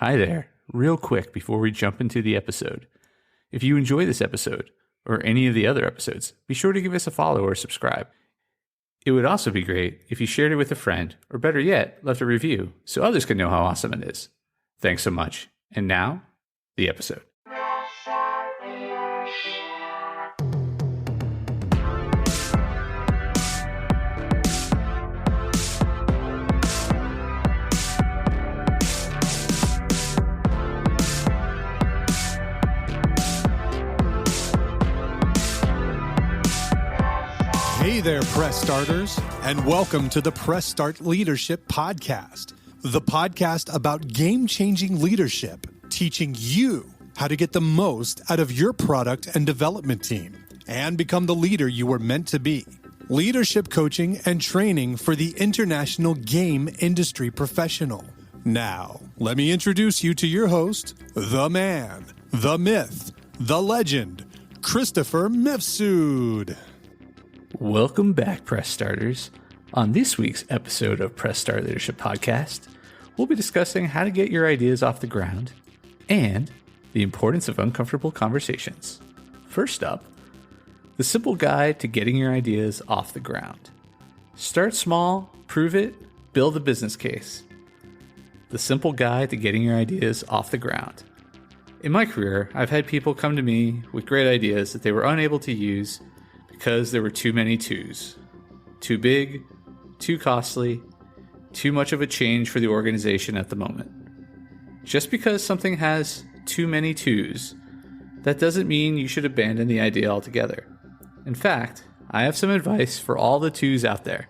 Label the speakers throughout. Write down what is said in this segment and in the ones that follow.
Speaker 1: Hi there. Real quick before we jump into the episode. If you enjoy this episode, or any of the other episodes, be sure to give us a follow or subscribe. It would also be great if you shared it with a friend, or better yet, left a review so others can know how awesome it is. Thanks so much. And now, the episode.
Speaker 2: Hey there, Press Starters, and welcome to the Press Start Leadership Podcast, the podcast about game-changing leadership, teaching you how to get the most out of your product and development team and become the leader you were meant to be. Leadership coaching and training for the international game industry professional. Now, let me introduce you to your host, the man, the myth, the legend, Christopher Mifsud.
Speaker 1: Welcome back, Press Starters. On this week's episode of Press Start Leadership Podcast, we'll be discussing how to get your ideas off the ground and the importance of uncomfortable conversations. First up, the simple guide to getting your ideas off the ground. Start small, prove it, build a business case. The simple guide to getting your ideas off the ground. In my career, I've had people come to me with great ideas that they were unable to use because there were too many twos. Too big, too costly, too much of a change for the organization at the moment. Just because something has too many twos, that doesn't mean you should abandon the idea altogether. In fact, I have some advice for all the twos out there.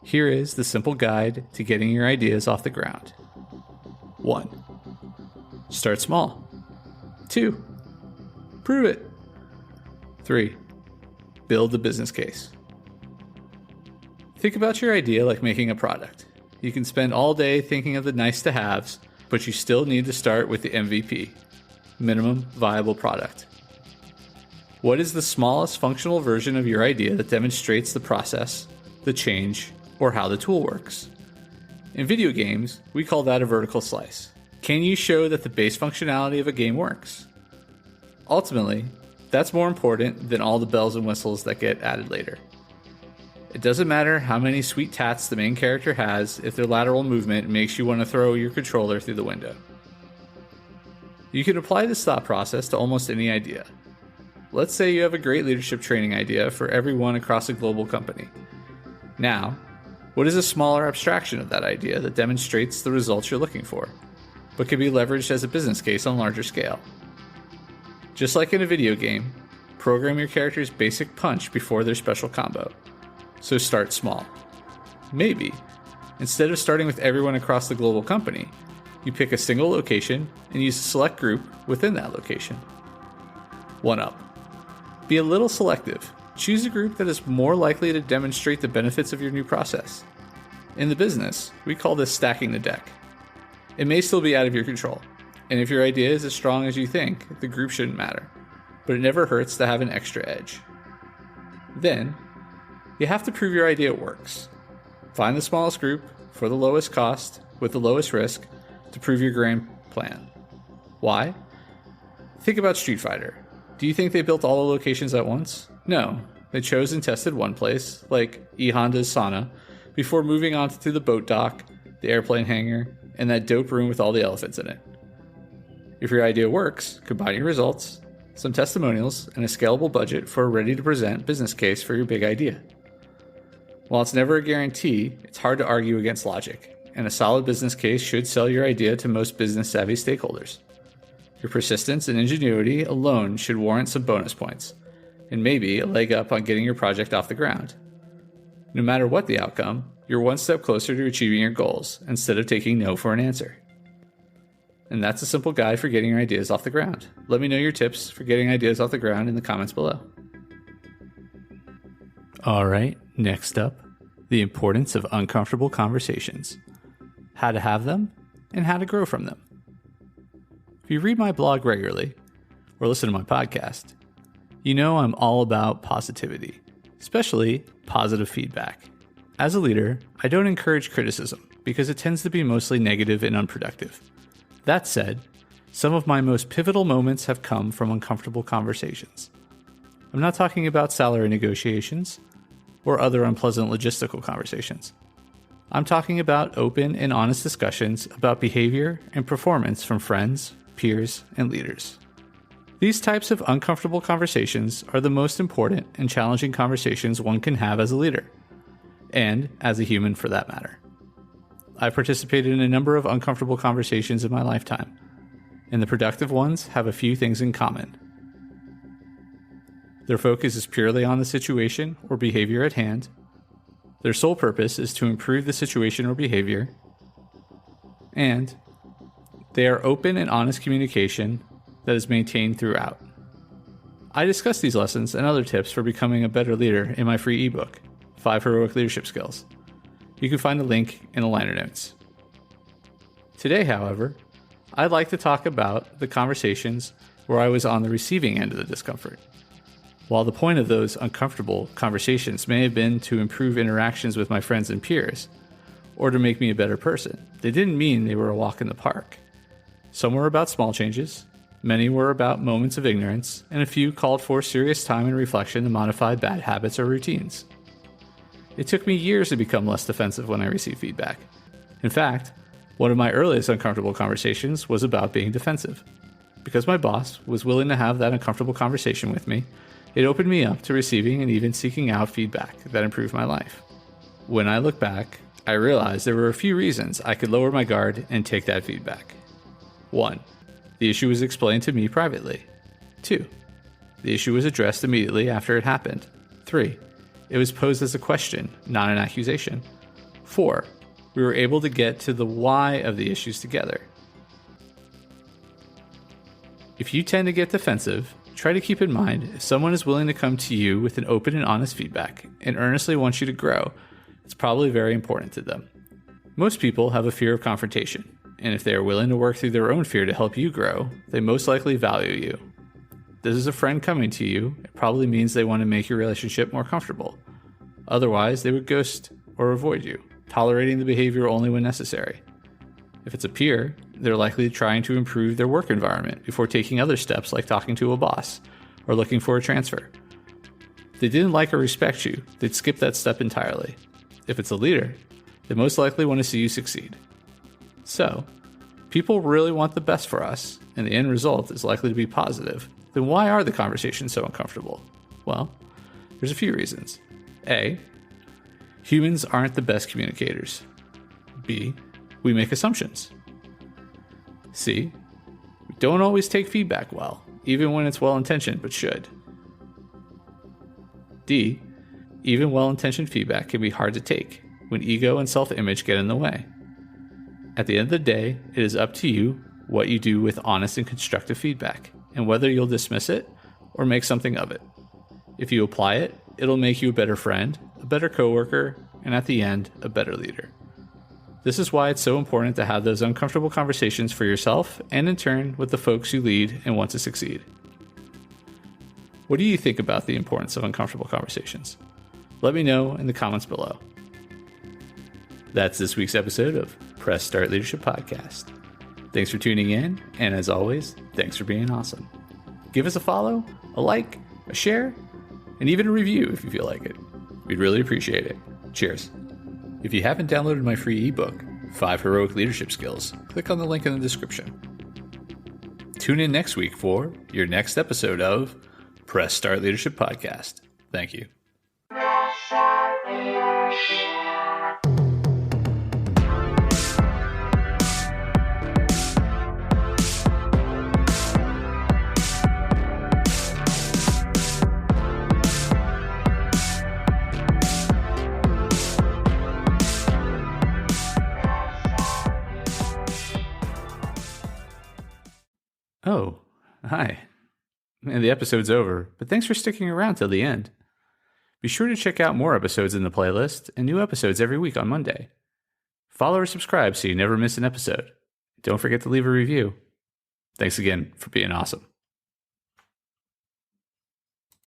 Speaker 1: Here is the simple guide to getting your ideas off the ground. 1. Start small. 2. Prove it. 3. Build the business case. Think about your idea like making a product. You can spend all day thinking of the nice to haves, but you still need to start with the MVP, minimum viable product. What is the smallest functional version of your idea that demonstrates the process, the change, or how the tool works? In video games, we call that a vertical slice. Can you show that the base functionality of a game works? Ultimately, that's more important than all the bells and whistles that get added later. It doesn't matter how many sweet tats the main character has if their lateral movement makes you want to throw your controller through the window. You can apply this thought process to almost any idea. Let's say you have a great leadership training idea for everyone across a global company. Now, what is a smaller abstraction of that idea that demonstrates the results you're looking for, but can be leveraged as a business case on a larger scale? Just like in a video game, program your character's basic punch before their special combo. So start small. Maybe, instead of starting with everyone across the global company, you pick a single location and use a select group within that location. 1 up. Be a little selective. Choose a group that is more likely to demonstrate the benefits of your new process. In the business, we call this stacking the deck. It may still be out of your control. And if your idea is as strong as you think, the group shouldn't matter. But it never hurts to have an extra edge. Then, you have to prove your idea works. Find the smallest group for the lowest cost with the lowest risk to prove your grand plan. Why? Think about Street Fighter. Do you think they built all the locations at once? No. They chose and tested one place, like E Honda's sauna, before moving on to the boat dock, the airplane hangar, and that dope room with all the elephants in it. If your idea works, combine your results, some testimonials, and a scalable budget for a ready-to-present business case for your big idea. While it's never a guarantee, it's hard to argue against logic, and a solid business case should sell your idea to most business-savvy stakeholders. Your persistence and ingenuity alone should warrant some bonus points, and maybe a leg up on getting your project off the ground. No matter what the outcome, you're one step closer to achieving your goals, instead of taking no for an answer. And that's a simple guide for getting your ideas off the ground. Let me know your tips for getting ideas off the ground in the comments below. All right, next up, the importance of uncomfortable conversations. How to have them and how to grow from them. If you read my blog regularly or listen to my podcast, you know I'm all about positivity, especially positive feedback. As a leader, I don't encourage criticism because it tends to be mostly negative and unproductive. That said, some of my most pivotal moments have come from uncomfortable conversations. I'm not talking about salary negotiations or other unpleasant logistical conversations. I'm talking about open and honest discussions about behavior and performance from friends, peers, and leaders. These types of uncomfortable conversations are the most important and challenging conversations one can have as a leader, and as a human for that matter. I've participated in a number of uncomfortable conversations in my lifetime, and the productive ones have a few things in common. Their focus is purely on the situation or behavior at hand. Their sole purpose is to improve the situation or behavior, and they are open and honest communication that is maintained throughout. I discuss these lessons and other tips for becoming a better leader in my free ebook, 5 Heroic Leadership Skills. You can find a link in the liner notes. Today, however, I'd like to talk about the conversations where I was on the receiving end of the discomfort. While the point of those uncomfortable conversations may have been to improve interactions with my friends and peers, or to make me a better person, they didn't mean they were a walk in the park. Some were about small changes, many were about moments of ignorance, and a few called for serious time and reflection to modify bad habits or routines. It took me years to become less defensive when I received feedback. In fact, one of my earliest uncomfortable conversations was about being defensive. Because my boss was willing to have that uncomfortable conversation with me, it opened me up to receiving and even seeking out feedback that improved my life. When I look back, I realized there were a few reasons I could lower my guard and take that feedback. 1. The issue was explained to me privately. 2. The issue was addressed immediately after it happened. 3. It was posed as a question, not an accusation. 4. We were able to get to the why of the issues together. If you tend to get defensive, try to keep in mind if someone is willing to come to you with an open and honest feedback and earnestly wants you to grow, it's probably very important to them. Most people have a fear of confrontation, and if they are willing to work through their own fear to help you grow, they most likely value you. This is a friend coming to you, it probably means they want to make your relationship more comfortable. Otherwise, they would ghost or avoid you, tolerating the behavior only when necessary. If it's a peer, they're likely trying to improve their work environment before taking other steps like talking to a boss or looking for a transfer. If they didn't like or respect you, they'd skip that step entirely. If it's a leader, they most likely want to see you succeed. So, people really want the best for us, and the end result is likely to be positive. Then why are the conversations so uncomfortable? Well, there's a few reasons. A, humans aren't the best communicators. B, we make assumptions. C, we don't always take feedback well, even when it's well-intentioned but should. D, even well-intentioned feedback can be hard to take when ego and self-image get in the way. At the end of the day, it is up to you what you do with honest and constructive feedback, and whether you'll dismiss it or make something of it. If you apply it, it'll make you a better friend, a better coworker, and at the end, a better leader. This is why it's so important to have those uncomfortable conversations for yourself and in turn with the folks you lead and want to succeed. What do you think about the importance of uncomfortable conversations? Let me know in the comments below. That's this week's episode of Press Start Leadership Podcast. Thanks for tuning in, and as always, thanks for being awesome. Give us a follow, a like, a share, and even a review if you feel like it. We'd really appreciate it. Cheers. If you haven't downloaded my free ebook, 5 Heroic Leadership Skills, click on the link in the description. Tune in next week for your next episode of Press Start Leadership Podcast. Thank you. Oh, hi. And the episode's over, but thanks for sticking around till the end. Be sure to check out more episodes in the playlist and new episodes every week on Monday. Follow or subscribe so you never miss an episode. Don't forget to leave a review. Thanks again for being awesome.